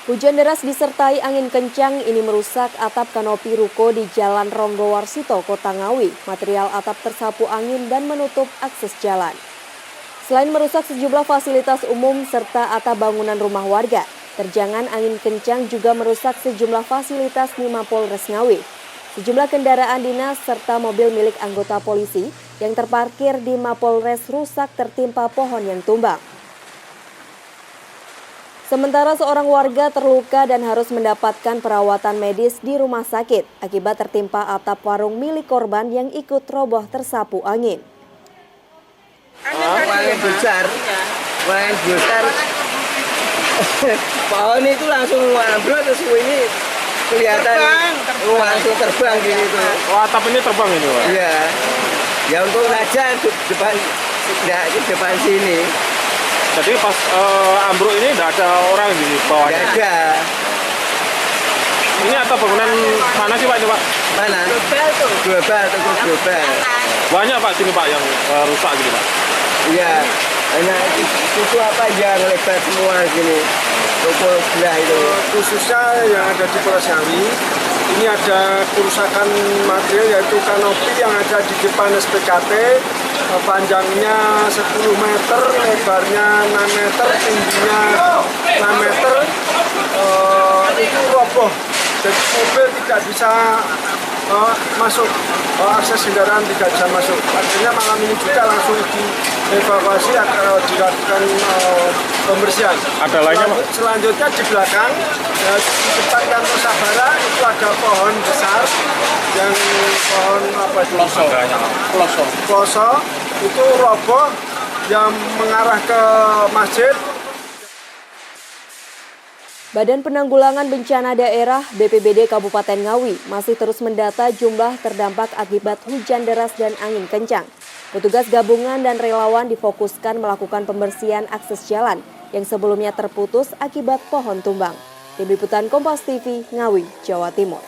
Hujan deras disertai angin kencang ini merusak atap kanopi ruko di Jalan Ronggowarsito, Kota Ngawi. Material atap tersapu angin dan menutup akses jalan. Selain merusak sejumlah fasilitas umum serta atap bangunan rumah warga, terjangan angin kencang juga merusak sejumlah fasilitas di Mapolres Ngawi. Sejumlah kendaraan dinas serta mobil milik anggota polisi yang terparkir di Mapolres rusak tertimpa pohon yang tumbang. Sementara seorang warga terluka dan harus mendapatkan perawatan medis di rumah sakit akibat tertimpa atap warung milik korban yang ikut roboh tersapu angin. Angin besar, pohon itu langsung ambruk terus ini kelihatan langsung terbang gitu. Oh, atap ini terbang ini, Pak? Iya, ya untung saja depan sini. Jadi pas ambruk ini tidak ada orang di bawahnya? Tidak ada. Ini atap bangunan mana sih Pak ini Pak? Mana? Global. Banyak Pak sini Pak yang rusak gitu Pak? Iya, hanya itu apa yang lebar semua gini. Toko sebelah itu. Khususnya yang ada di Polres Ngawi, ini ada kerusakan material yaitu kanopi yang ada di depan SPKT, panjangnya 10 meter, lebarnya 6 meter, tingginya 6 meter, itu roboh. Jadi mobil tidak bisa masuk, akses kendaraan tidak bisa masuk. Akhirnya malam ini juga langsung dievakuasi agar dilakukan pembersihan. Ada lainnya Pak? Selanjutnya di belakang, di depan kantor Sabara itu ada pohon besar yang pohon apa itu? Ploso itu roboh yang mengarah ke masjid. Badan Penanggulangan Bencana Daerah BPBD Kabupaten Ngawi masih terus mendata jumlah terdampak akibat hujan deras dan angin kencang. Petugas gabungan dan relawan difokuskan melakukan pembersihan akses jalan yang sebelumnya terputus akibat pohon tumbang. Tim Liputan Kompas TV, Ngawi, Jawa Timur.